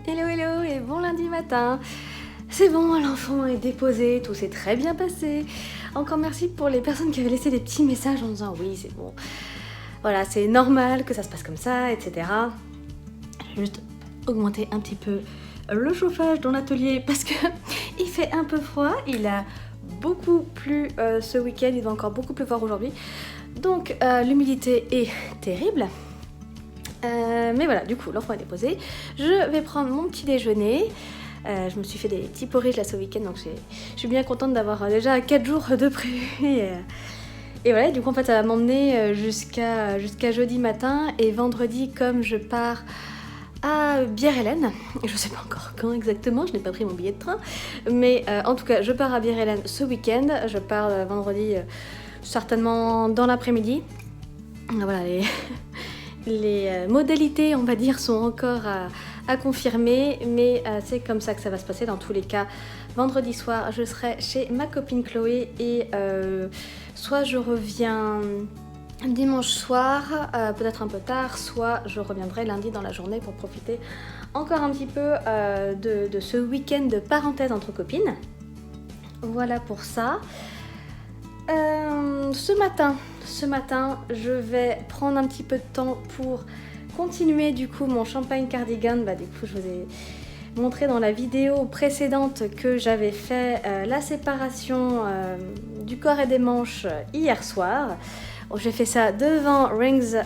Hello hello et bon lundi matin. C'est bon, l'enfant est déposé, tout s'est très bien passé. Encore merci pour les personnes qui avaient laissé des petits messages en disant oui c'est bon. Voilà, c'est normal que ça se passe comme ça, etc. Je vais juste augmenter un petit peu le chauffage dans l'atelier parce que il fait un peu froid. Il a beaucoup plu ce week-end, il va encore beaucoup pleuvoir aujourd'hui. Donc l'humidité est terrible. Mais voilà, du coup, l'enfant est déposé. Je vais prendre mon petit déjeuner. Je me suis fait des petits porridge là ce week-end, donc je suis bien contente d'avoir déjà 4 jours de prévu. Et voilà, du coup, en fait, ça va m'emmener jusqu'à jeudi matin. Et vendredi, comme je pars à Bière-Hélène, je sais pas encore quand exactement, je n'ai pas pris mon billet de train, mais en tout cas, je pars à Bière-Hélène ce week-end. Je pars vendredi, certainement dans l'après-midi. Voilà, les modalités, on va dire, sont encore à confirmer, mais c'est comme ça que ça va se passer dans tous les cas. Vendredi soir, je serai chez ma copine Chloé et soit je reviens dimanche soir, peut-être un peu tard, soit je reviendrai lundi dans la journée pour profiter encore un petit peu de ce week-end de parenthèse entre copines. Voilà pour ça. Ce matin, je vais prendre un petit peu de temps pour continuer du coup mon champagne cardigan. Du coup, je vous ai montré dans la vidéo précédente que j'avais fait la séparation du corps et des manches hier soir. J'ai fait ça devant Rings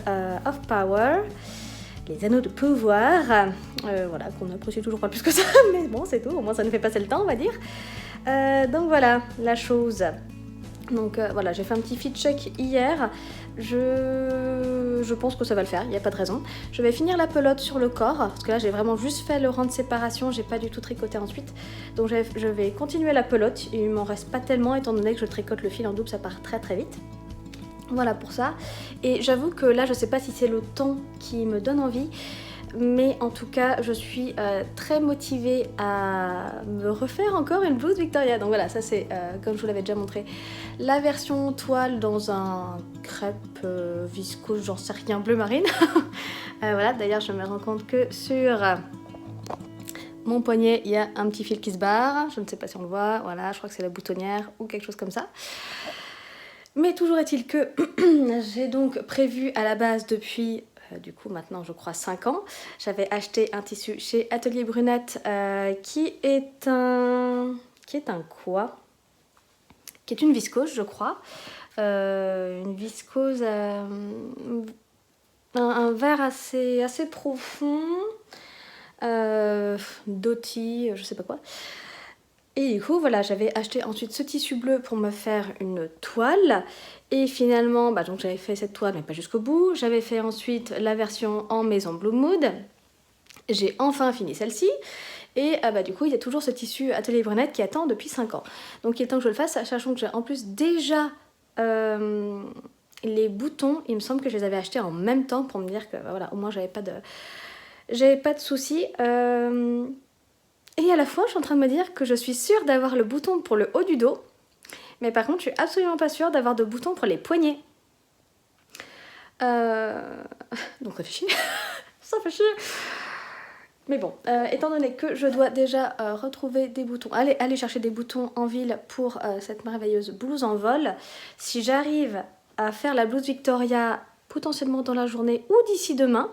of Power, les anneaux de pouvoir. Voilà, qu'on n'apprécie toujours pas plus que ça, mais bon, c'est tout, au moins ça nous fait passer le temps, on va dire. Donc voilà, la chose. Donc voilà, j'ai fait un petit fit check hier, je pense que ça va le faire, il n'y a pas de raison. Je vais finir la pelote sur le corps, parce que là j'ai vraiment juste fait le rang de séparation, j'ai pas du tout tricoté ensuite. Donc je vais continuer la pelote, il m'en reste pas tellement étant donné que je tricote le fil en double, ça part très très vite. Voilà pour ça, et j'avoue que là je sais pas si c'est le temps qui me donne envie, mais en tout cas je suis très motivée à me refaire encore une blouse Victoria. Donc voilà, ça c'est comme je vous l'avais déjà montré, la version toile dans un crêpe viscose, j'en sais rien, bleu marine. Voilà, d'ailleurs je me rends compte que sur mon poignet il y a un petit fil qui se barre, je ne sais pas si on le voit, voilà, je crois que c'est la boutonnière ou quelque chose comme ça. Mais toujours est-il que j'ai donc prévu à la base depuis du coup maintenant je crois 5 ans, j'avais acheté un tissu chez Atelier Brunette qui est un quoi ? Qui est une viscose je crois, une viscose, un vert assez profond, d'oti, je sais pas quoi. Et du coup, voilà, j'avais acheté ensuite ce tissu bleu pour me faire une toile. Et finalement, donc j'avais fait cette toile, mais pas jusqu'au bout. J'avais fait ensuite la version en maison Blue Mood. J'ai enfin fini celle-ci. Et du coup, il y a toujours ce tissu Atelier Brunette qui attend depuis 5 ans. Donc il est temps que je le fasse, sachant que j'ai en plus déjà les boutons. Il me semble que je les avais achetés en même temps pour me dire que voilà, au moins j'avais pas de soucis. Et à la fois, je suis en train de me dire que je suis sûre d'avoir le bouton pour le haut du dos, mais par contre, je suis absolument pas sûre d'avoir de bouton pour les poignets. Donc ça fait chier. Ça fait chier. Mais bon, étant donné que je dois déjà retrouver des boutons, aller chercher des boutons en ville pour cette merveilleuse blouse en vol, si j'arrive à faire la blouse Victoria potentiellement dans la journée ou d'ici demain,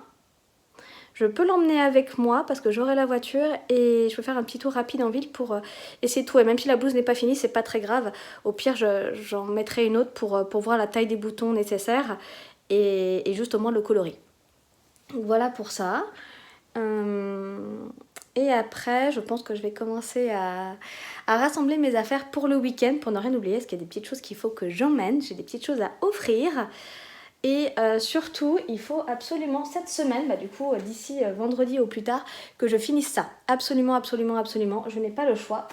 je peux l'emmener avec moi parce que j'aurai la voiture et je peux faire un petit tour rapide en ville pour essayer de tout. Et même si la blouse n'est pas finie, c'est pas très grave. Au pire, j'en mettrai une autre pour voir la taille des boutons nécessaires et juste au moins le coloris. Voilà pour ça. Et après, je pense que je vais commencer à rassembler mes affaires pour le week-end pour ne rien oublier parce qu'il y a des petites choses qu'il faut que j'emmène. J'ai des petites choses à offrir. Et surtout, il faut absolument cette semaine, du coup d'ici vendredi au plus tard, que je finisse ça. Absolument, absolument, absolument. Je n'ai pas le choix.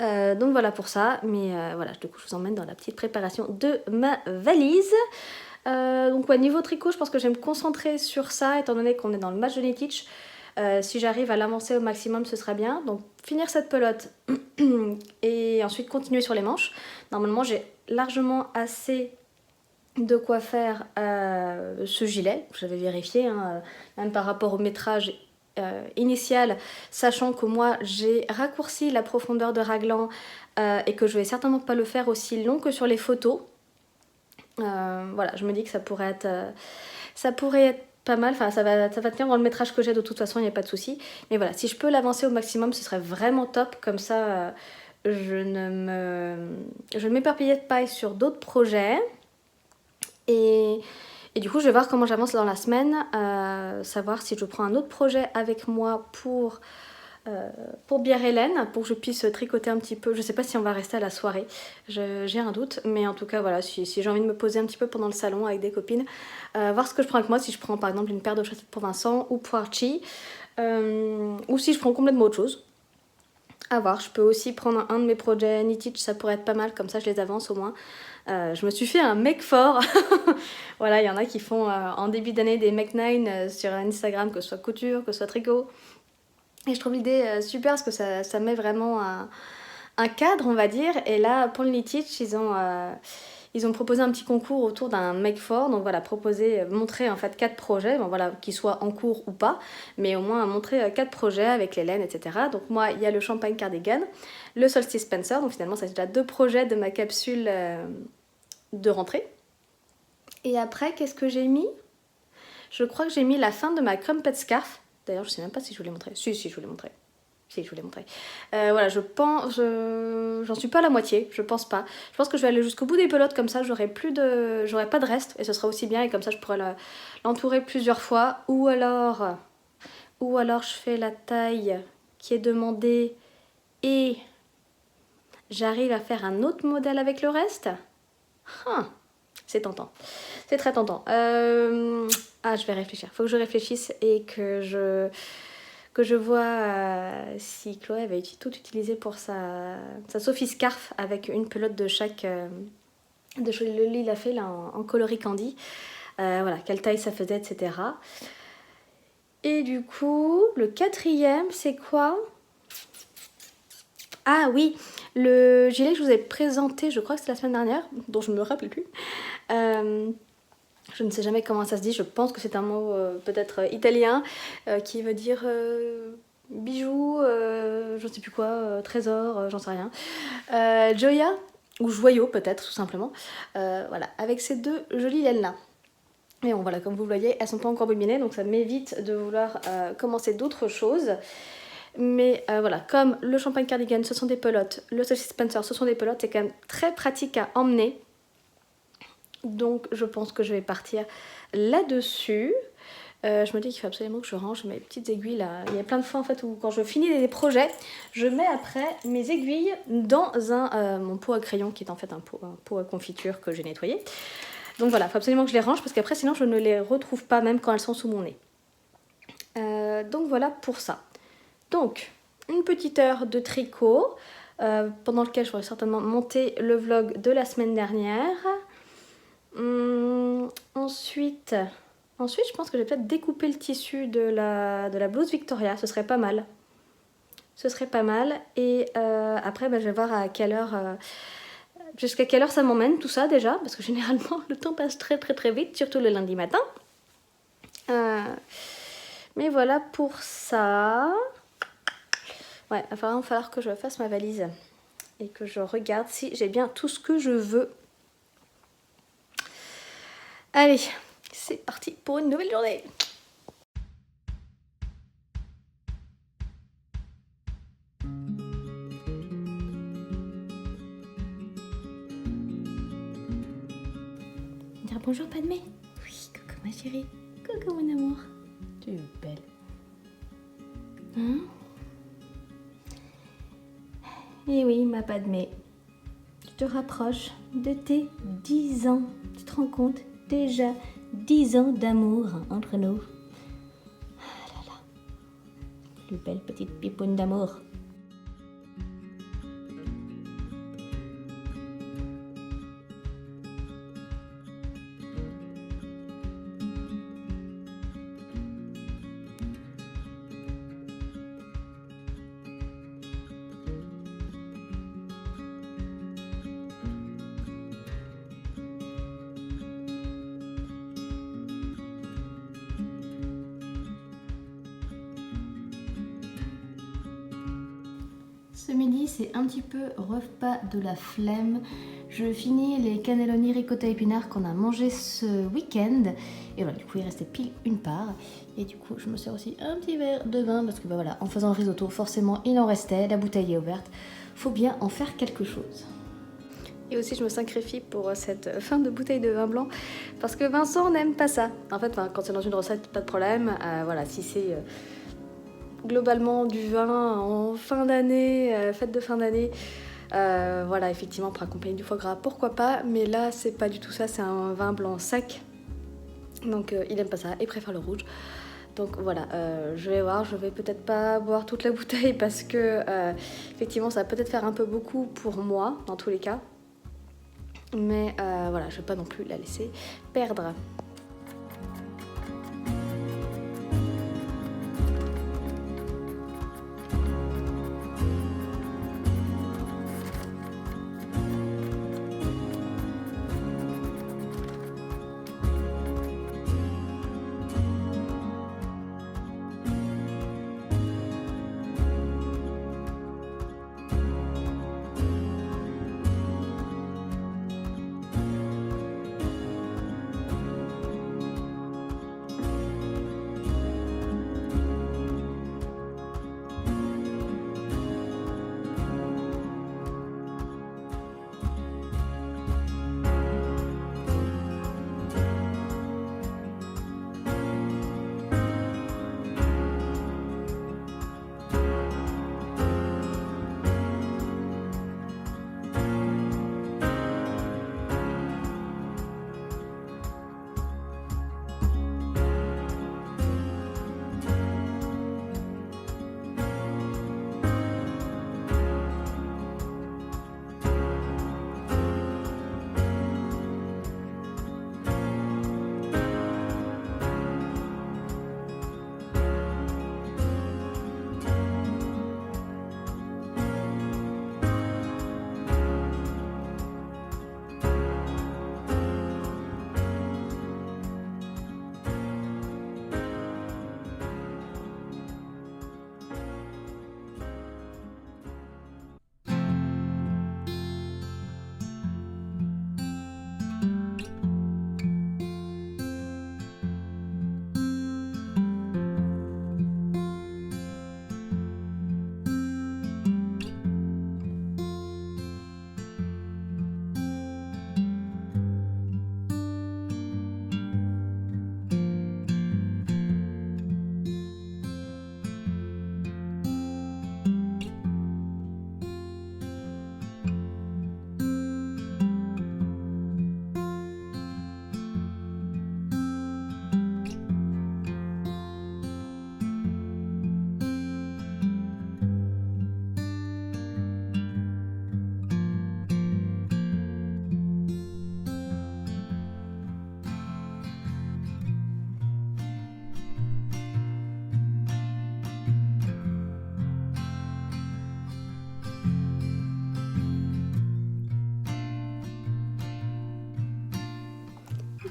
Donc voilà pour ça. Mais voilà, du coup, je vous emmène dans la petite préparation de ma valise. Donc ouais, niveau tricot, je pense que je vais me concentrer sur ça, étant donné qu'on est dans le match de Knitich. Si j'arrive à l'avancer au maximum, ce sera bien. Donc finir cette pelote et ensuite continuer sur les manches. Normalement, j'ai largement assez de quoi faire ce gilet. J'avais vérifié, même par rapport au métrage, initiale, sachant que moi j'ai raccourci la profondeur de raglan et que je vais certainement pas le faire aussi long que sur les photos. Voilà, je me dis que ça pourrait être pas mal, enfin ça va tenir dans le métrage que j'ai de toute façon, il n'y a pas de souci. Mais voilà, si je peux l'avancer au maximum, ce serait vraiment top, comme ça je ne m'éparpille pas sur d'autres projets. Et du coup je vais voir comment j'avance dans la semaine, savoir si je prends un autre projet avec moi pour Bière Hélène, pour que je puisse tricoter un petit peu. Je sais pas si on va rester à la soirée, j'ai un doute, mais en tout cas voilà, si j'ai envie de me poser un petit peu pendant le salon avec des copines, voir ce que je prends avec moi, si je prends par exemple une paire de chaussettes pour Vincent ou pour Archie, ou si je prends complètement autre chose. À voir, je peux aussi prendre un de mes projets Knitich, ça pourrait être pas mal, comme ça je les avance au moins. Je me suis fait un make fort. Voilà, il y en a qui font en début d'année des make 9 sur Instagram, que ce soit couture, que ce soit tricot. Et je trouve l'idée super parce que ça met vraiment un cadre, on va dire. Et là, pour le Knitich, ils ont proposé un petit concours autour d'un make for. Donc voilà, montrer en fait 4 projets, bon, voilà, qu'ils soient en cours ou pas, mais au moins montrer 4 projets avec les laines, etc. Donc moi, il y a le Champagne Cardigan, le Solstice Spencer. Donc finalement, ça c'est déjà 2 projets de ma capsule de rentrée. Et après, qu'est-ce que j'ai mis? Je crois que j'ai mis la fin de ma Crumpet Scarf. D'ailleurs, je sais même pas si je vous l'ai montré. Si, je vous l'ai montré. Si, je vous l'ai montré. Voilà, j'en suis pas à la moitié, je pense pas. Je pense que je vais aller jusqu'au bout des pelotes, comme ça j'aurai pas de reste, et ce sera aussi bien, et comme ça je pourrai l'entourer plusieurs fois. Ou alors je fais la taille qui est demandée, et j'arrive à faire un autre modèle avec le reste. C'est tentant. C'est très tentant. Je vais réfléchir. Faut que je réfléchisse et que je vois si Chloé avait tout utilisé pour sa Sophie Scarf avec une pelote de chaque... il a fait là en coloris candy. Voilà, quelle taille ça faisait, etc. Et du coup, le 4e, c'est quoi? Ah oui, le gilet que je vous ai présenté, je crois que c'était la semaine dernière, dont je ne me rappelle plus. Je ne sais jamais comment ça se dit, je pense que c'est un mot peut-être italien qui veut dire bijou, je ne sais plus quoi, trésor, j'en sais rien. Gioia, ou joyau peut-être tout simplement. Voilà, avec ces 2 jolies laines là. Et bon voilà, comme vous le voyez, elles sont pas encore bobinées, donc ça m'évite de vouloir commencer d'autres choses. Mais voilà, comme le Champagne Cardigan ce sont des pelotes, le Solstice Spencer ce sont des pelotes, c'est quand même très pratique à emmener. Donc je pense que je vais partir là-dessus. Je me dis qu'il faut absolument que je range mes petites aiguilles là. Il y a plein de fois en fait où quand je finis des projets, je mets après mes aiguilles dans mon pot à crayon qui est en fait un pot à confiture que j'ai nettoyé. Donc voilà, il faut absolument que je les range parce qu'après sinon je ne les retrouve pas même quand elles sont sous mon nez. Donc voilà pour ça. Donc une petite heure de tricot pendant lequel je vais certainement monter le vlog de la semaine dernière. Ensuite, je pense que je vais peut-être découper le tissu de la blouse Victoria, ce serait pas mal. Et après, je vais voir à quelle heure, jusqu'à quelle heure ça m'emmène tout ça déjà, parce que généralement le temps passe très très très vite, surtout le lundi matin. Mais voilà pour ça. Ouais, il va falloir que je fasse ma valise et que je regarde si j'ai bien tout ce que je veux. Allez, c'est parti pour une nouvelle journée. Dire bonjour Padmé. Oui, coucou ma chérie. Coucou mon amour. Tu es belle. Hein? Eh oui, ma Padmé. Tu te rapproches de tes 10 ans. Tu te rends compte? Déjà 10 ans d'amour entre nous. Ah là là. Plus belle petite pipoune d'amour. Ce midi, c'est un petit peu repas de la flemme. Je finis les cannelloni ricotta épinards qu'on a mangé ce week-end. Et voilà, du coup, il restait pile une part. Et du coup, je me sers aussi un petit verre de vin parce que bah voilà, en faisant le risotto, forcément, il en restait. La bouteille est ouverte. Faut bien en faire quelque chose. Et aussi, je me sacrifie pour cette fin de bouteille de vin blanc parce que Vincent n'aime pas ça. En fait, quand c'est dans une recette, pas de problème. Voilà, si c'est globalement du vin en fin d'année, fête de fin d'année, voilà, effectivement pour accompagner du foie gras, pourquoi pas, mais là c'est pas du tout ça, c'est un vin blanc sec, donc il aime pas ça et préfère le rouge. Donc voilà, je vais voir, je vais peut-être pas boire toute la bouteille parce que effectivement ça va peut-être faire un peu beaucoup pour moi dans tous les cas, mais voilà, je vais pas non plus la laisser perdre.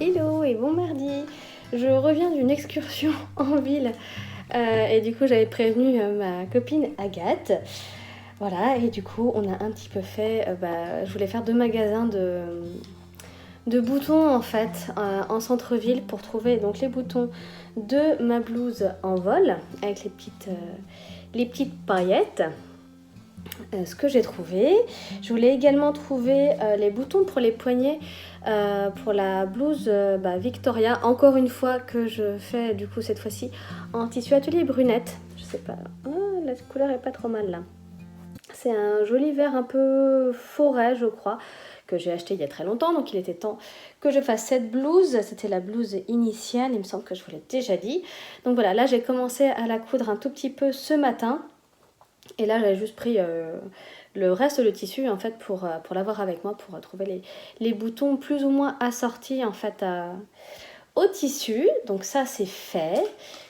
Hello et bon mardi. Je reviens d'une excursion en ville et du coup j'avais prévenu ma copine Agathe. Voilà, et du coup on a un petit peu fait, je voulais faire 2 magasins de boutons en fait en centre-ville pour trouver donc les boutons de ma blouse en vol avec les petites paillettes. Ce que j'ai trouvé. Je voulais également trouver les boutons pour les poignets pour la blouse Victoria, encore une fois que je fais du coup cette fois-ci en tissu atelier brunette. Je sais pas, la couleur est pas trop mal là. C'est un joli vert un peu forêt je crois, que j'ai acheté il y a très longtemps, donc il était temps que je fasse cette blouse. C'était la blouse initiale, il me semble que je vous l'ai déjà dit. Donc voilà, là j'ai commencé à la coudre un tout petit peu ce matin. Et là j'avais juste pris le reste du tissu en fait pour l'avoir avec moi, pour trouver les boutons plus ou moins assortis en fait au tissu. Donc ça c'est fait,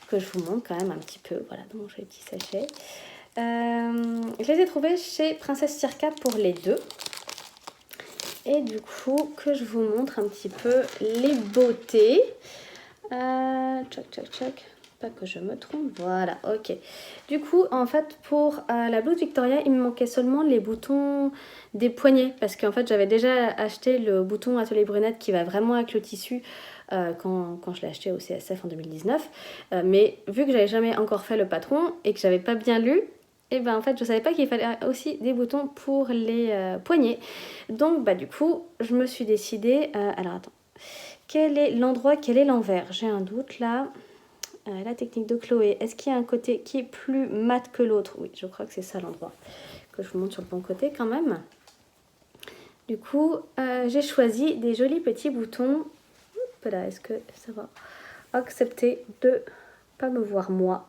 que je vous montre quand même un petit peu, voilà, dans mon joli petit sachet. Je les ai trouvés chez Princesse Circa pour les deux. Et du coup que je vous montre un petit peu les beautés. Tchac tchac tchac. Pas que je me trompe, voilà, ok. Du coup, en fait, pour la blouse Victoria, il me manquait seulement les boutons des poignets. Parce qu'en fait, j'avais déjà acheté le bouton Atelier Brunette qui va vraiment avec le tissu quand je l'ai acheté au CSF en 2019. Mais vu que j'avais jamais encore fait le patron et que j'avais pas bien lu, et ben en fait, je savais pas qu'il fallait aussi des boutons pour les poignets. Donc, bah du coup, je me suis décidée... alors, attends. Quel est l'endroit, quel est l'envers? J'ai un doute là. La technique de Chloé, est-ce qu'il y a un côté qui est plus mat que l'autre? Oui, je crois que c'est ça l'endroit. Que je vous montre sur le bon côté quand même. Du coup, j'ai choisi des jolis petits boutons. Hop là, est-ce que ça va accepter de pas me voir moi?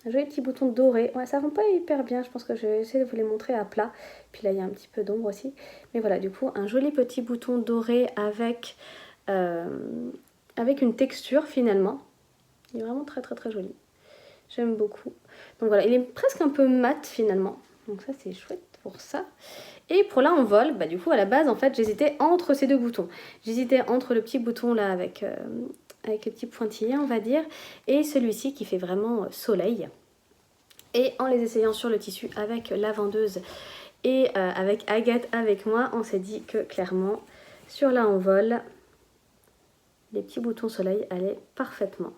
Un joli petit bouton doré. Ouais, ça rend pas hyper bien. Je pense que je vais essayer de vous les montrer à plat. Puis là, il y a un petit peu d'ombre aussi. Mais voilà, du coup, un joli petit bouton doré avec une texture finalement. Il est vraiment très très très joli. J'aime beaucoup. Donc voilà, il est presque un peu mat finalement. Donc ça c'est chouette pour ça. Et pour là en vol, bah du coup à la base en fait j'hésitais entre ces deux boutons. J'hésitais entre le petit bouton là avec les petits pointillés on va dire. Et celui-ci qui fait vraiment soleil. Et en les essayant sur le tissu avec la vendeuse et avec Agathe avec moi, on s'est dit que clairement sur la en vol, les petits boutons soleil allaient parfaitement.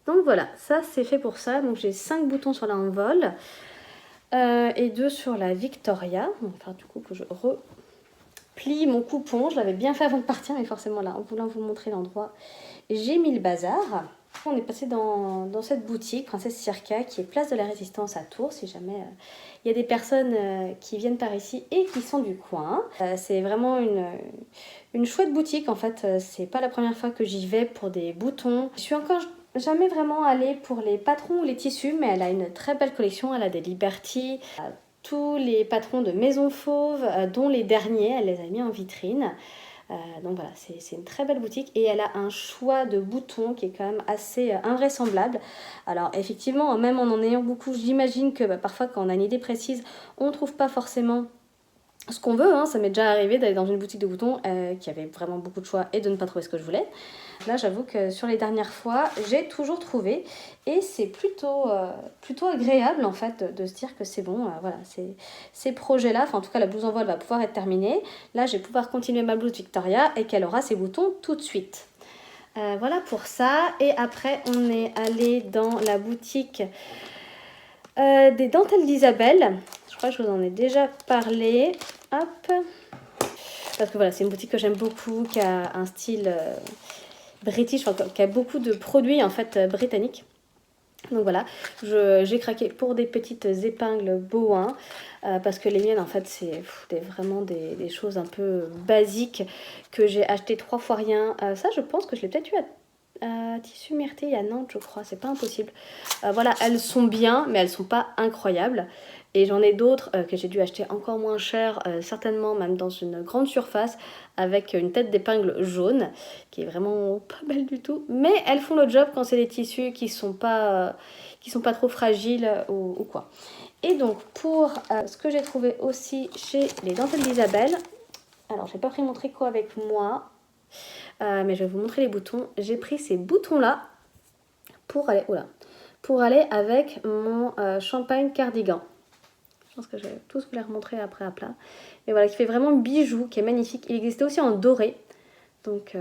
Donc voilà, ça c'est fait pour ça. Donc j'ai 5 boutons sur la envol et 2 sur la Victoria. On va faire du coup que je replie mon coupon. Je l'avais bien fait avant de partir, mais forcément là, en voulant vous montrer l'endroit, j'ai mis le bazar. On est passé dans cette boutique, Princesse Circa, qui est place de la Résistance à Tours, si jamais il y a des personnes qui viennent par ici et qui sont du coin. C'est vraiment une chouette boutique en fait. C'est pas la première fois que j'y vais pour des boutons. Je suis encore jamais vraiment allée pour les patrons ou les tissus, mais elle a une très belle collection. Elle a des Liberty, tous les patrons de Maison Fauve, dont les derniers, elle les a mis en vitrine. Donc voilà, c'est une très belle boutique et elle a un choix de boutons qui est quand même assez invraisemblable. Alors effectivement, même en ayant beaucoup, j'imagine que parfois quand on a une idée précise, on ne trouve pas forcément ce qu'on veut. Ça m'est déjà arrivé d'aller dans une boutique de boutons qui avait vraiment beaucoup de choix et de ne pas trouver ce que je voulais. Là, j'avoue que sur les dernières fois, j'ai toujours trouvé et c'est plutôt agréable en fait de se dire que c'est bon. Voilà, ces projets-là, enfin en tout cas la blouse en vol va pouvoir être terminée. Là, je vais pouvoir continuer ma blouse Victoria et qu'elle aura ses boutons tout de suite. Voilà pour ça. Et après, on est allé dans la boutique des dentelles d'Isabelle. Je crois que je vous en ai déjà parlé. Hop. Parce que voilà, c'est une boutique que j'aime beaucoup, qui a un style british, enfin, qui a beaucoup de produits en fait britanniques. Donc voilà, j'ai craqué pour des petites épingles Bohin parce que les miennes en fait c'est vraiment des choses un peu basiques que j'ai acheté 3 fois rien. Ça je pense que je l'ai peut-être eu à Tissu Myrtille à Nantes je crois, c'est pas impossible. Voilà, elles sont bien mais elles sont pas incroyables. Et j'en ai d'autres que j'ai dû acheter encore moins cher, certainement même dans une grande surface, avec une tête d'épingle jaune, qui est vraiment pas belle du tout. Mais elles font le job quand c'est des tissus qui sont pas trop fragiles ou quoi. Et donc pour ce que j'ai trouvé aussi chez les dentelles d'Isabelle, alors j'ai pas pris mon tricot avec moi, mais je vais vous montrer les boutons. J'ai pris ces boutons-là pour aller avec mon champagne cardigan. Je pense que je vais tous vous les remontrer après à plat. Mais voilà, qui fait vraiment bijou, qui est magnifique. Il existait aussi en doré. Donc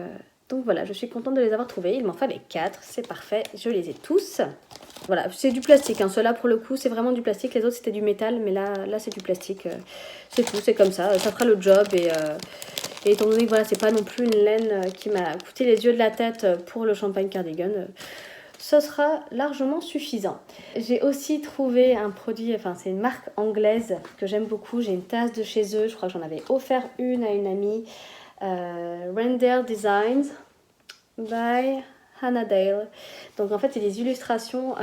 voilà, je suis contente de les avoir trouvés. Il m'en fallait 4, c'est parfait. Je les ai tous. Voilà, c'est du plastique. Ceux-là, pour le coup, c'est vraiment du plastique. Les autres, c'était du métal. Mais là c'est du plastique. C'est tout, c'est comme ça. Ça fera le job. Et étant donné que voilà, c'est pas non plus une laine qui m'a coûté les yeux de la tête pour le champagne cardigan, ce sera largement suffisant. J'ai aussi trouvé un produit, enfin c'est une marque anglaise que j'aime beaucoup. J'ai une tasse de chez eux, je crois que j'en avais offert une à une amie. Render Designs by Hannah Dale. Donc en fait c'est des illustrations,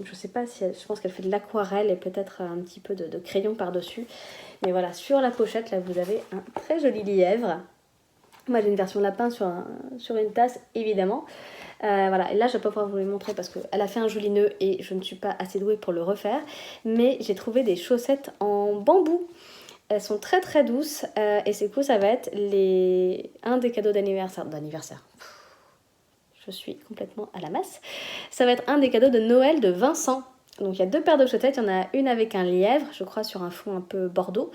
je sais pas si je pense qu'elle fait de l'aquarelle et peut-être un petit peu de crayon par-dessus. Mais voilà, sur la pochette là vous avez un très joli lièvre. Moi j'ai une version lapin sur une tasse évidemment. Voilà, et là je vais pas pouvoir vous les montrer parce qu'elle a fait un joli nœud et je ne suis pas assez douée pour le refaire. Mais j'ai trouvé des chaussettes en bambou. Elles sont très très douces et c'est cool, ça va être un des cadeaux d'anniversaire. je suis complètement à la masse. Ça va être un des cadeaux de Noël de Vincent. Donc il y a 2 paires de chaussettes, il y en a une avec un lièvre, je crois sur un fond un peu bordeaux.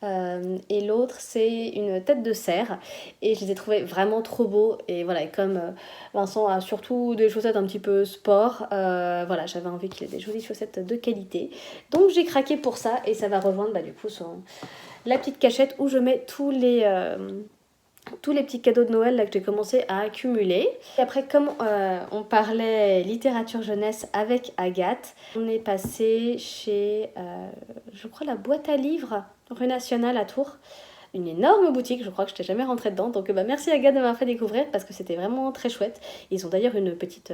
Et l'autre c'est une tête de cerf et je les ai trouvés vraiment trop beaux et voilà, et comme Vincent a surtout des chaussettes un petit peu sport, voilà, j'avais envie qu'il ait des jolies chaussettes de qualité, donc j'ai craqué pour ça et ça va rejoindre du coup la petite cachette où je mets tous les petits cadeaux de Noël là, que j'ai commencé à accumuler. Et après, comme on parlait littérature jeunesse avec Agathe, on est passé chez, je crois, la boîte à livres rue Nationale à Tours. Une énorme boutique, je crois que je n'étais jamais rentrée dedans. Donc merci Agathe de m'avoir fait découvrir parce que c'était vraiment très chouette. Ils ont d'ailleurs une petite,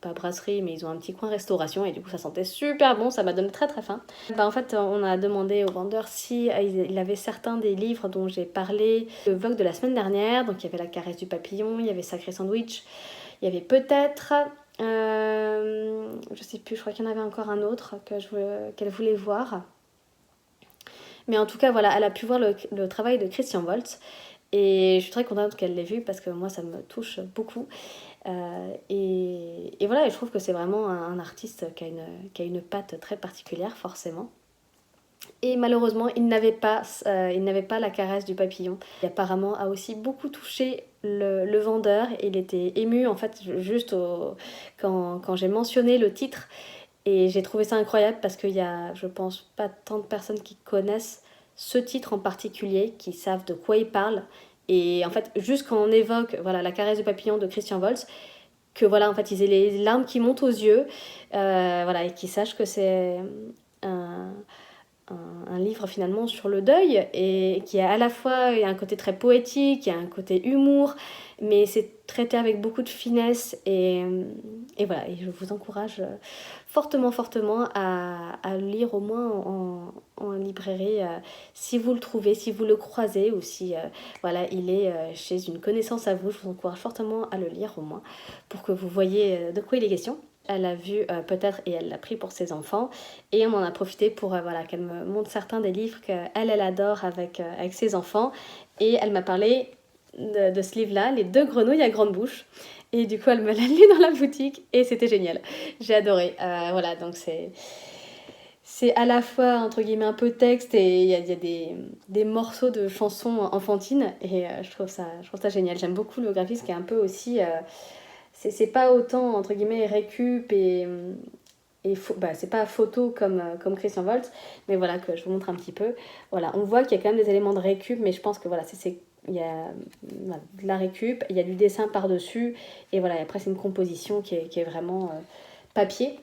pas brasserie, mais ils ont un petit coin restauration et du coup ça sentait super bon, ça m'a donné très très faim. En fait, on a demandé au vendeur si il avait certains des livres dont j'ai parlé le vlog de la semaine dernière. Donc il y avait La caresse du papillon, il y avait Sacré Sandwich, il y avait peut-être... je sais plus, je crois qu'il y en avait encore un autre qu'elle voulait voir. Mais en tout cas, voilà, elle a pu voir le travail de Christian Woltz. Et je suis très contente qu'elle l'ait vu parce que moi, ça me touche beaucoup. Et voilà, et je trouve que c'est vraiment un artiste qui a une patte très particulière, forcément. Et malheureusement, il n'avait pas La caresse du papillon. Et apparemment, a aussi beaucoup touché le vendeur. Il était ému, en fait, juste quand j'ai mentionné le titre. Et j'ai trouvé ça incroyable parce qu'il y a, je pense, pas tant de personnes qui connaissent ce titre en particulier, qui savent de quoi il parle. Et en fait, juste quand on évoque La caresse du papillon de Christian Woltz, que en fait, ils aient les larmes qui montent aux yeux, et qu'ils sachent que c'est un livre finalement sur le deuil et qui a à la fois un côté très poétique, il y a un côté humour, mais c'est traité avec beaucoup de finesse et voilà, et je vous encourage fortement à le lire au moins en librairie si vous le trouvez, si vous le croisez ou si il est chez une connaissance à vous. Je vous encourage fortement à le lire au moins pour que vous voyez de quoi il est question. Elle a vu peut-être et elle l'a pris pour ses enfants et on en a profité pour qu'elle me montre certains des livres qu'elle adore avec ses enfants et elle m'a parlé de ce livre-là, Les 2 grenouilles à grande bouche, et du coup elle me l'a lu dans la boutique et c'était génial, j'ai adoré. Donc c'est à la fois entre guillemets un peu texte et il y a des morceaux de chansons enfantines et je trouve ça génial. J'aime beaucoup le graphisme qui est un peu aussi... c'est pas autant entre guillemets récup et c'est pas photo comme Christian Woltz, mais voilà, que je vous montre un petit peu. Voilà, on voit qu'il y a quand même des éléments de récup, mais je pense que il y a de la récup, il y a du dessin par-dessus, et voilà, et après c'est une composition qui est vraiment papier.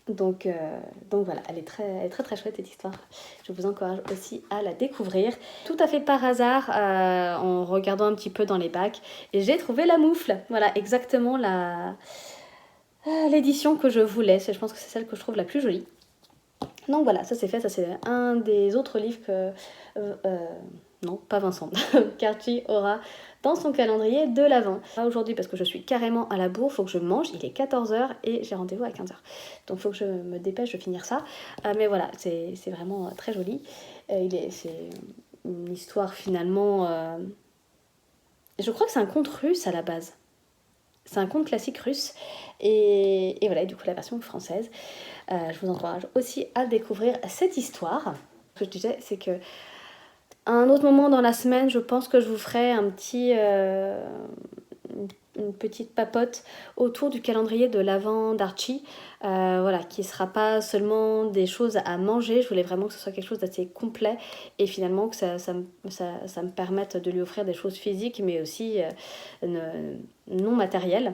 Donc voilà, elle est très très chouette cette histoire. Je vous encourage aussi à la découvrir. Tout à fait par hasard, en regardant un petit peu dans les bacs, et j'ai trouvé la moufle. Voilà, exactement l'édition que je voulais. Je pense que c'est celle que je trouve la plus jolie. Donc voilà, ça c'est fait. Ça c'est un des autres livres que... non, pas Vincent. Carty aura dans son calendrier de l'Avent. Pas aujourd'hui parce que je suis carrément à la bourre, faut que je mange, il est 14h et j'ai rendez-vous à 15h. Donc faut que je me dépêche de finir ça. Mais voilà, c'est vraiment très joli. C'est une histoire finalement... Je crois que c'est un conte russe à la base. C'est un conte classique russe. Et voilà, du coup la version française. Je vous encourage aussi à découvrir cette histoire. Ce que je disais, c'est que à un autre moment dans la semaine, je pense que je vous ferai une petite papote autour du calendrier de l'Avent d'Archie, qui ne sera pas seulement des choses à manger. Je voulais vraiment que ce soit quelque chose d'assez complet et finalement que ça me permette de lui offrir des choses physiques mais aussi non matérielles.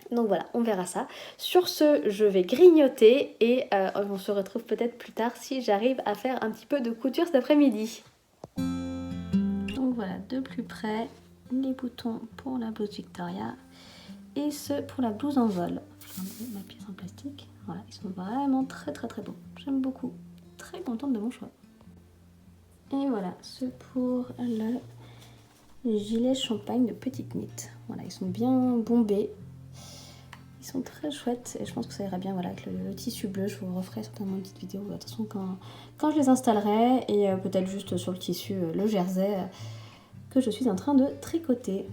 Donc voilà, on verra ça. Sur ce, je vais grignoter et on se retrouve peut-être plus tard si j'arrive à faire un petit peu de couture cet après-midi. Donc voilà, de plus près, les boutons pour la blouse Victoria et ceux pour la blouse en vol. Je vais enlever ma pièce en plastique. Voilà, ils sont vraiment très très très beaux. J'aime beaucoup. Très contente de mon choix. Et voilà, ceux pour le gilet champagne de Petite Knit. Voilà, ils sont bien bombés. Ils sont très chouettes et je pense que ça ira bien avec le tissu bleu. Je vous referai certainement une petite vidéo de toute façon quand je les installerai et peut-être juste sur le tissu, le jersey que je suis en train de tricoter.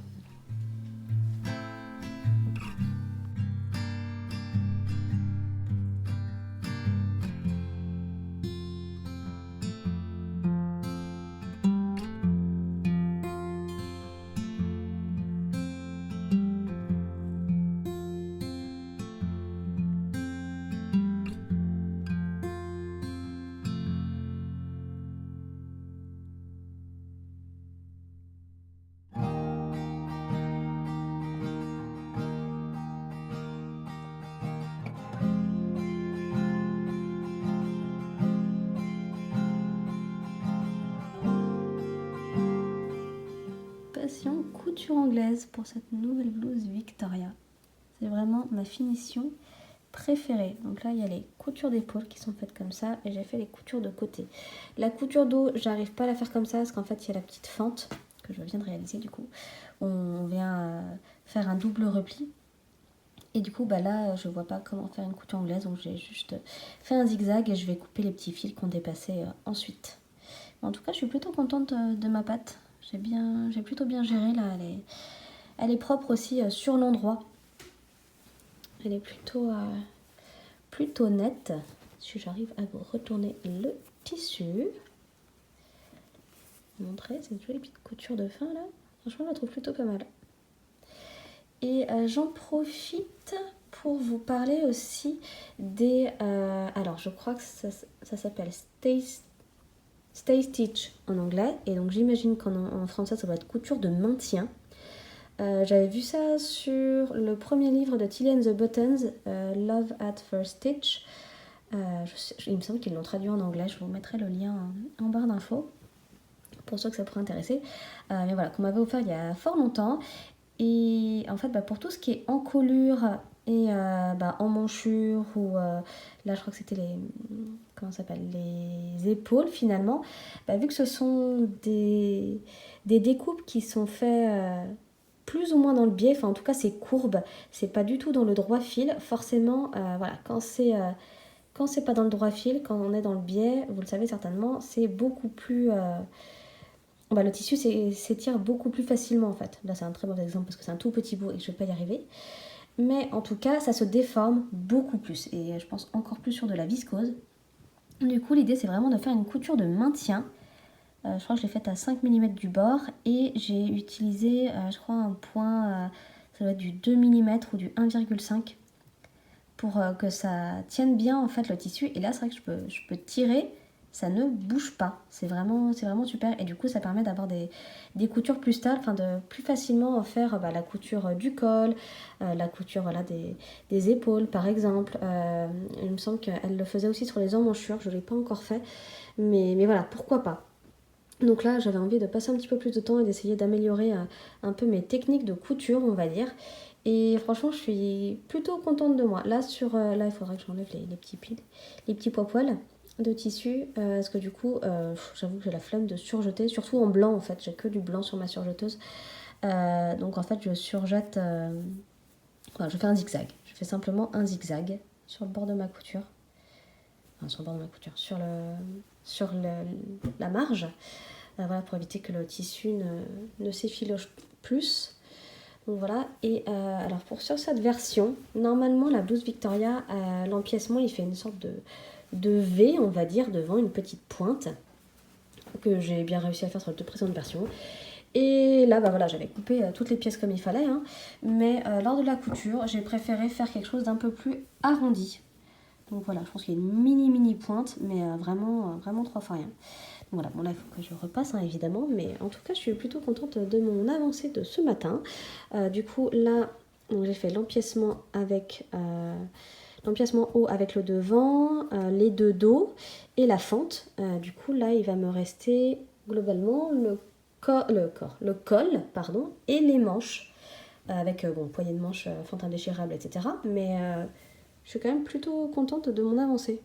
couture anglaise pour cette nouvelle blouse Victoria. C'est vraiment ma finition préférée. Donc là, il y a les coutures d'épaule qui sont faites comme ça et j'ai fait les coutures de côté. La couture dos, j'arrive pas à la faire comme ça parce qu'en fait, il y a la petite fente que je viens de réaliser du coup. On vient faire un double repli. Et du coup, bah là, je vois pas comment faire une couture anglaise, donc j'ai juste fait un zigzag et je vais couper les petits fils qu'on dépassait ensuite. En tout cas, je suis plutôt contente de ma pâte. J'ai plutôt bien géré là. Elle est propre aussi sur l'endroit. Elle est plutôt nette. Si j'arrive à vous retourner le tissu, montrer cette jolie petite couture de fin là. Franchement, je la trouve plutôt pas mal. Et j'en profite pour vous parler aussi des... alors, je crois que ça s'appelle Stay Stitch en anglais. Et donc, j'imagine qu'en français, ça va être couture de maintien. J'avais vu ça sur le premier livre de Tilly and the Buttons, Love at First Stitch. Il me semble qu'ils l'ont traduit en anglais. Je vous mettrai le lien en barre d'infos pour ceux que ça pourrait intéresser. Mais voilà, qu'on m'avait offert il y a fort longtemps. Et en fait, pour tout ce qui est encolure et en manchure ou là, je crois que c'était les épaules finalement. Vu que ce sont des découpes qui sont faites plus ou moins dans le biais, enfin en tout cas c'est courbe, c'est pas du tout dans le droit fil. Forcément, voilà, quand c'est pas dans le droit fil, quand on est dans le biais, vous le savez certainement, c'est beaucoup plus... le tissu s'étire beaucoup plus facilement en fait. Là c'est un très bon exemple parce que c'est un tout petit bout et que je vais pas y arriver. Mais en tout cas ça se déforme beaucoup plus et je pense encore plus sur de la viscose. Du coup l'idée c'est vraiment de faire une couture de maintien. Je crois que je l'ai faite à 5 mm du bord et j'ai utilisé je crois un point, ça doit être du 2 mm ou du 1,5 pour que ça tienne bien en fait le tissu. Et là c'est vrai que je peux tirer. Ça ne bouge pas, c'est vraiment super et du coup ça permet d'avoir des coutures plus stables, de plus facilement faire la couture du col, la couture des épaules par exemple. Il me semble qu'elle le faisait aussi sur les emmanchures, je ne l'ai pas encore fait, mais voilà, pourquoi pas. Donc là j'avais envie de passer un petit peu plus de temps et d'essayer d'améliorer un peu mes techniques de couture on va dire. Et franchement je suis plutôt contente de moi. Là là il faudrait que j'enlève les petits poils de tissu parce que du coup j'avoue que j'ai la flemme de surjeter, surtout en blanc en fait, j'ai que du blanc sur ma surjeteuse. Donc en fait je surjette, je fais un zigzag, je fais simplement un zigzag sur le bord de ma couture, sur le bord de ma couture, sur la marge, voilà, pour éviter que le tissu ne s'effiloche plus. Donc voilà, et alors sur cette version, normalement la blouse Victoria, l'empiècement il fait une sorte de V, on va dire, devant une petite pointe que j'ai bien réussi à faire sur les deux précédentes versions. Et là, voilà, j'avais coupé toutes les pièces comme il fallait, hein, mais lors de la couture, j'ai préféré faire quelque chose d'un peu plus arrondi. Donc voilà, je pense qu'il y a une mini pointe, mais vraiment 3 fois rien. Donc voilà, bon là il faut que je repasse évidemment, mais en tout cas je suis plutôt contente de mon avancée de ce matin. Du coup là, j'ai fait l'empiècement avec... l'empiècement haut avec le devant, les deux dos et la fente. Du coup là il va me rester globalement le col et les manches avec poignée de manche, fente indéchirable, etc. Mais je suis quand même plutôt contente de mon avancée.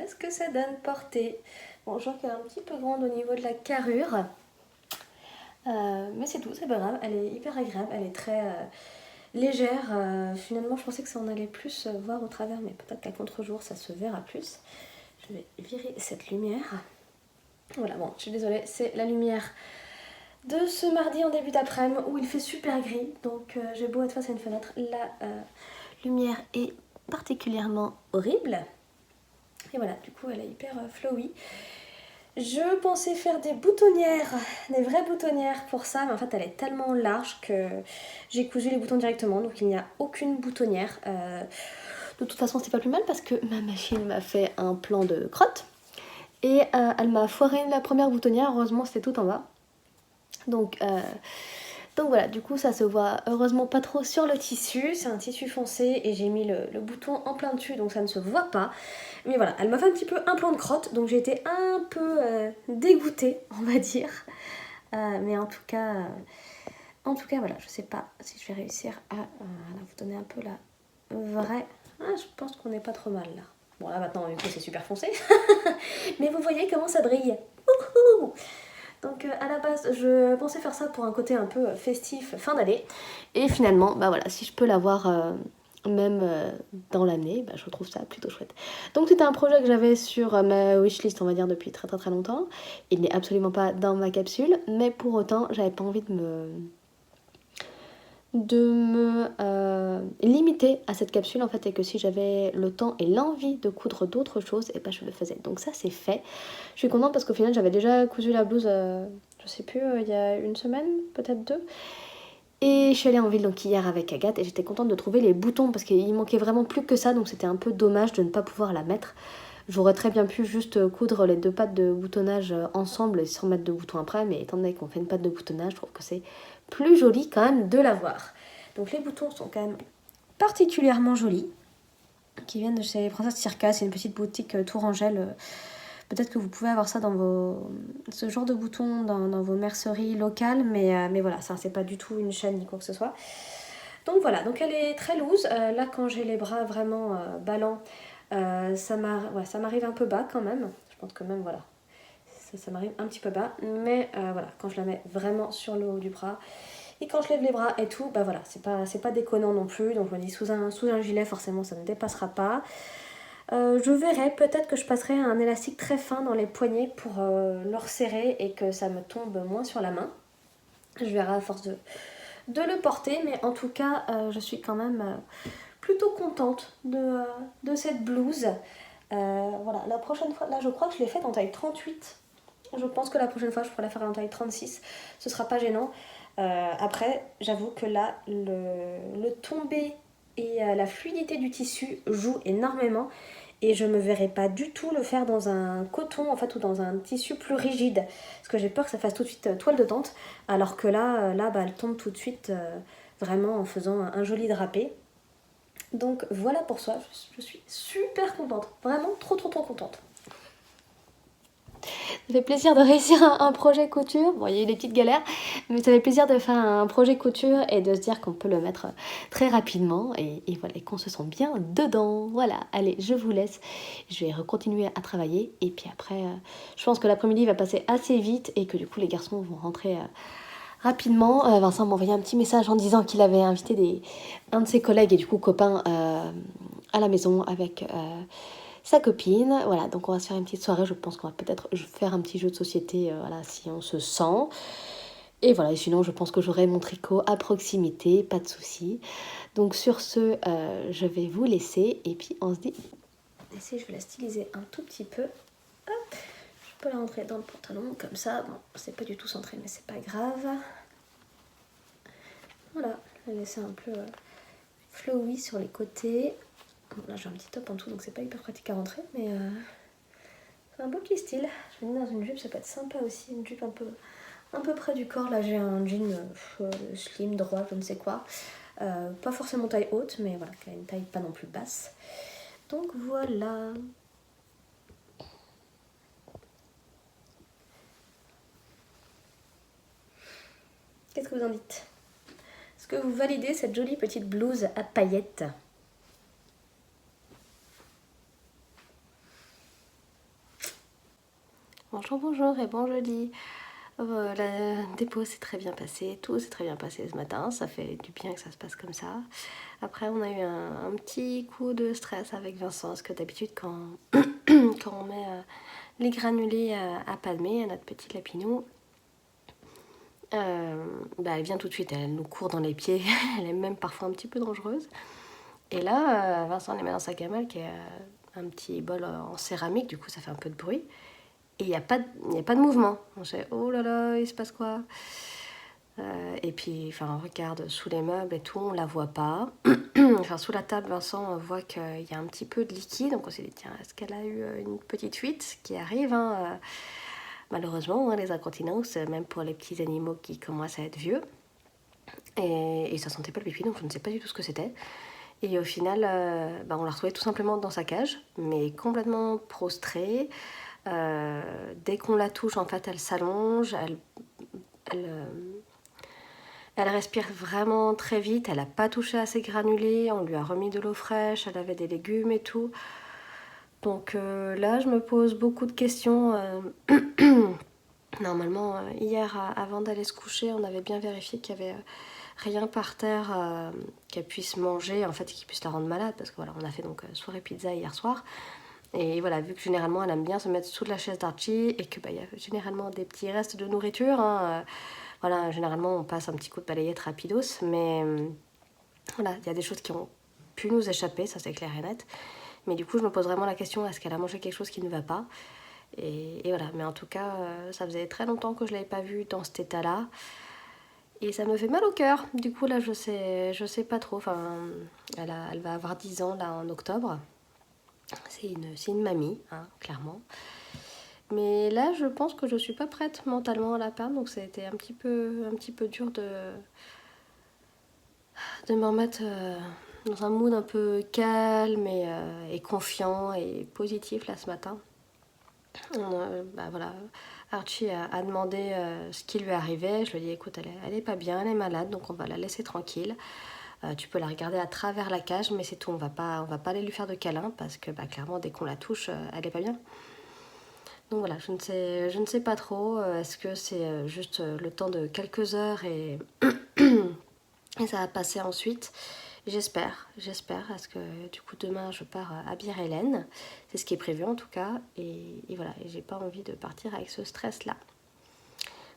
voilà ce que ça donne portée. Bon, je vois qu'elle est un petit peu grande au niveau de la carrure. Mais c'est tout, c'est pas grave. Elle est hyper agréable, elle est très légère. Finalement, je pensais que ça en allait plus voir au travers, mais peut-être qu'à contre-jour, ça se verra plus. Je vais virer cette lumière. Voilà, bon, je suis désolée, c'est la lumière de ce mardi en début d'après-midi où il fait super gris. Donc j'ai beau être face à une fenêtre, la lumière est particulièrement horrible. Et voilà, du coup elle est hyper flowy. Je pensais faire des boutonnières, des vraies boutonnières pour ça, mais en fait elle est tellement large que j'ai cousu les boutons directement, donc il n'y a aucune boutonnière. De toute façon c'est pas plus mal parce que ma machine m'a fait un plan de crotte et elle m'a foiré la première boutonnière, heureusement c'était tout en bas. Donc voilà, du coup ça se voit heureusement pas trop sur le tissu, c'est un tissu foncé et j'ai mis le bouton en plein dessus donc ça ne se voit pas. Mais voilà, elle m'a fait un petit peu un plan de crotte donc j'ai été un peu dégoûtée on va dire. Mais en tout cas voilà, je sais pas si je vais réussir à vous donner un peu la vraie... je pense qu'on n'est pas trop mal là. Bon là maintenant du coup c'est super foncé. Mais vous voyez comment ça brille. Ouhou. Donc à la base, je pensais faire ça pour un côté un peu festif, fin d'année. Et finalement, bah voilà, si je peux l'avoir même dans l'année, bah, je trouve ça plutôt chouette. Donc c'était un projet que j'avais sur ma wishlist, on va dire, depuis très très très longtemps. Il n'est absolument pas dans ma capsule, mais pour autant, j'avais pas envie de me limiter à cette capsule en fait, et que si j'avais le temps et l'envie de coudre d'autres choses, et ben je le faisais. Donc ça c'est fait. Je suis contente parce qu'au final j'avais déjà cousu la blouse je sais plus, il y a une semaine, peut-être deux, et je suis allée en ville donc hier avec Agathe et j'étais contente de trouver les boutons parce qu'il manquait vraiment plus que ça, donc c'était un peu dommage de ne pas pouvoir la mettre. J'aurais très bien pu juste coudre les deux pattes de boutonnage ensemble sans mettre de boutons après, mais étant donné qu'on fait une patte de boutonnage, je trouve que c'est plus joli quand même de l'avoir. Donc les boutons sont quand même particulièrement jolis, qui viennent de chez Princesse Circa, c'est une petite boutique Tourangelle. Peut-être que vous pouvez avoir ça dans ce genre de boutons dans vos merceries locales, mais voilà, ça c'est pas du tout une chaîne ni quoi que ce soit. Donc voilà, donc elle est très loose. Là quand j'ai les bras vraiment ballants, ça m'arrive un peu bas quand même. Je pense que même voilà, ça m'arrive un petit peu bas, mais voilà, quand je la mets vraiment sur le haut du bras et quand je lève les bras et tout, bah voilà, c'est pas déconnant non plus. Donc je me dis sous un gilet forcément ça ne dépassera pas. Je verrai, peut-être que je passerai un élastique très fin dans les poignets pour le resserrer et que ça me tombe moins sur la main. Je verrai à force de le porter, mais en tout cas je suis quand même plutôt contente de cette blouse. Voilà, la prochaine fois, là je crois que je l'ai faite en taille 38. Je pense que la prochaine fois je pourrais la faire en taille 36, ce sera pas gênant. Après j'avoue que là le tombé et la fluidité du tissu joue énormément et je me verrais pas du tout le faire dans un coton en fait ou dans un tissu plus rigide parce que j'ai peur que ça fasse tout de suite toile de tente, alors que là bah, elle tombe tout de suite vraiment en faisant un joli drapé. Donc voilà pour ça, je suis super contente, vraiment trop contente. Ça fait plaisir de réussir un projet couture. Bon, il y a eu des petites galères, mais ça fait plaisir de faire un projet couture et de se dire qu'on peut le mettre très rapidement et voilà, et qu'on se sent bien dedans. Voilà, allez, je vous laisse. Je vais continuer à travailler et puis après, je pense que l'après-midi va passer assez vite et que du coup, les garçons vont rentrer rapidement. Vincent m'a envoyé un petit message en disant qu'il avait invité un de ses collègues et du coup copains à la maison avec... sa copine, voilà, donc on va se faire une petite soirée, je pense qu'on va peut-être faire un petit jeu de société, voilà, si on se sent, et voilà, et sinon je pense que j'aurai mon tricot à proximité, pas de souci. Donc sur ce, je vais vous laisser, et puis on se dit, ici je vais la styliser un tout petit peu, hop, je peux la rentrer dans le pantalon, comme ça, bon, c'est pas du tout centré, mais c'est pas grave, voilà, la laisser un peu flowy sur les côtés. Bon, là j'ai un petit top en dessous donc c'est pas hyper pratique à rentrer, mais c'est un beau petit style. Je vais mettre dans une jupe, ça peut être sympa aussi, une jupe un peu près du corps. Là j'ai un jean slim, droit, je ne sais quoi, pas forcément taille haute, mais voilà, qui a une taille pas non plus basse. Donc voilà. Qu'est-ce que vous en dites? Est-ce que vous validez cette jolie petite blouse à paillettes? bonjour et bon jeudi. La dépôt s'est très bien passé, tout s'est très bien passé ce matin, ça fait du bien que ça se passe comme ça. Après on a eu un petit coup de stress avec Vincent, parce que d'habitude quand, quand on met les granulés à palmer à notre petit lapinou, elle vient tout de suite, elle nous court dans les pieds, elle est même parfois un petit peu dangereuse. Et là, Vincent les met dans sa gamelle qui est un petit bol en céramique, du coup ça fait un peu de bruit. Et il n'y a pas de mouvement. On se dit, oh là là, il se passe quoi? Et puis, enfin, on regarde sous les meubles et tout, on la voit pas. Enfin, sous la table, Vincent, on voit qu'il y a un petit peu de liquide. Donc on s'est dit, tiens, est-ce qu'elle a eu une petite fuite qui arrive hein, malheureusement, hein, les incontinences, même pour les petits animaux qui commencent à être vieux. Et ça sentait pas le pipi, donc je ne sais pas du tout ce que c'était. Et au final, on l'a retrouvée tout simplement dans sa cage, mais complètement prostrée. Dès qu'on la touche, en fait, elle s'allonge, elle respire vraiment très vite, elle n'a pas touché à ses granulés, on lui a remis de l'eau fraîche, elle avait des légumes et tout. Donc là, je me pose beaucoup de questions. Normalement, hier, avant d'aller se coucher, on avait bien vérifié qu'il n'y avait rien par terre qu'elle puisse manger, en fait, qui puisse la rendre malade, parce que voilà, on a fait donc soirée pizza hier soir. Et voilà, vu que généralement elle aime bien se mettre sous la chaise d'Archie et que y a généralement des petits restes de nourriture, hein, voilà, généralement on passe un petit coup de balayette rapidos, mais voilà, il y a des choses qui ont pu nous échapper, ça c'est clair et net. Mais du coup, je me pose vraiment la question, est-ce qu'elle a mangé quelque chose qui ne va pas? Et voilà, mais en tout cas, ça faisait très longtemps que je ne l'avais pas vue dans cet état-là. Et ça me fait mal au cœur. Du coup, là, je sais pas trop. Enfin, elle va avoir 10 ans là en octobre. C'est une mamie, hein, clairement. Mais là, je pense que je suis pas prête mentalement à la perdre, donc ça a été un petit peu dur de me remettre dans un mood un peu calme et confiant et positif là ce matin. Voilà, Archie a demandé ce qui lui arrivait. Je lui ai dit, écoute, elle est pas bien, elle est malade, donc on va la laisser tranquille. Tu peux la regarder à travers la cage, mais c'est tout, on va pas aller lui faire de câlin parce que clairement dès qu'on la touche, elle est pas bien. Donc voilà, je ne sais pas trop, est-ce que c'est juste le temps de quelques heures et, et ça va passer ensuite. J'espère, parce que du coup demain je pars à Bir-Hélène, c'est ce qui est prévu en tout cas, et voilà, et j'ai pas envie de partir avec ce stress là.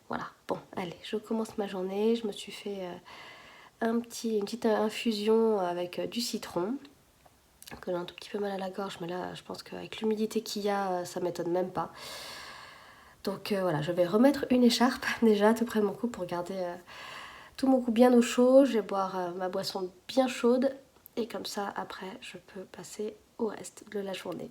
Voilà, bon, allez, je commence ma journée, je me suis fait une petite infusion avec du citron, que j'ai un tout petit peu mal à la gorge, mais là je pense qu'avec l'humidité qu'il y a, ça m'étonne même pas. Donc voilà, je vais remettre une écharpe déjà tout près de mon cou pour garder tout mon cou bien au chaud. Je vais boire ma boisson bien chaude et comme ça après je peux passer au reste de la journée.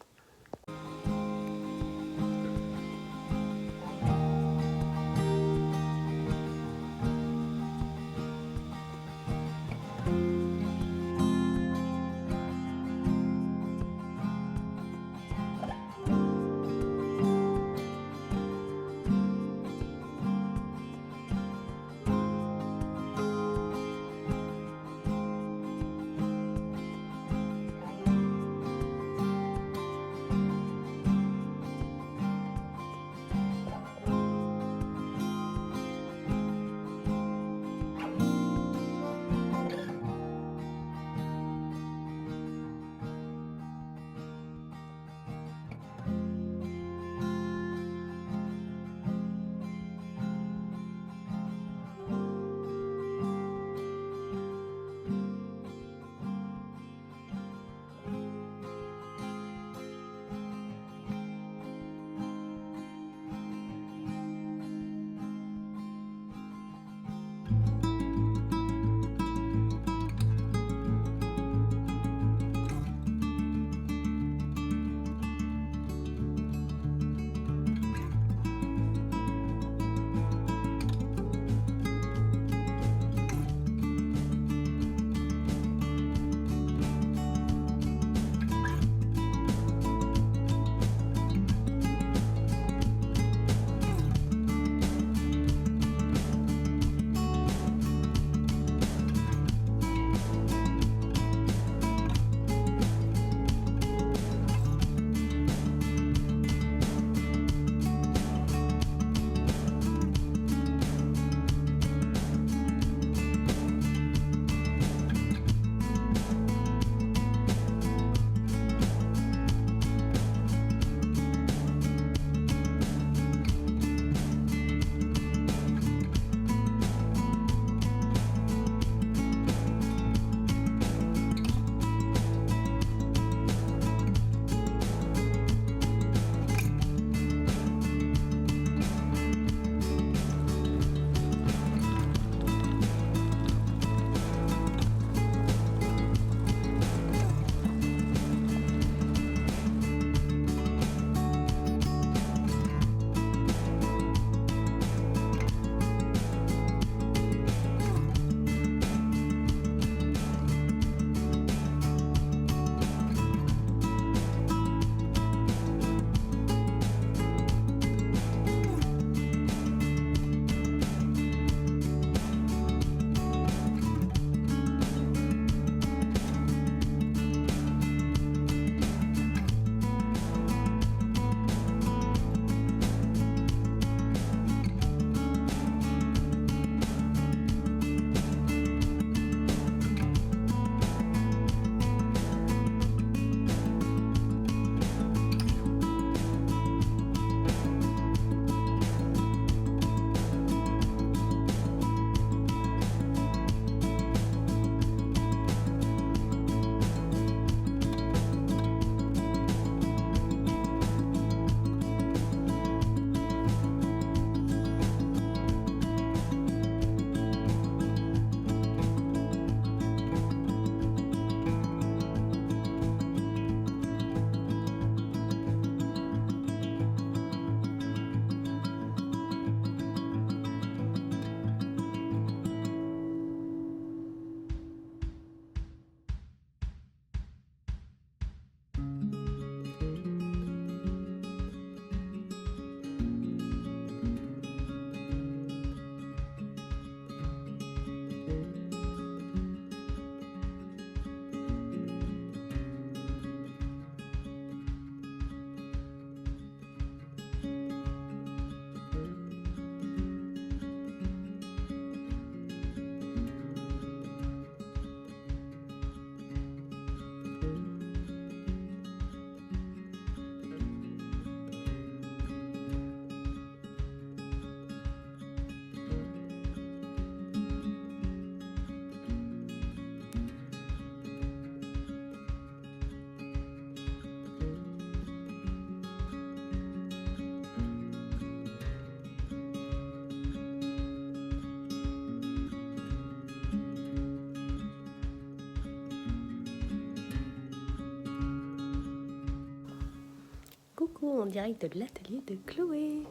en direct de l'atelier de Chloé.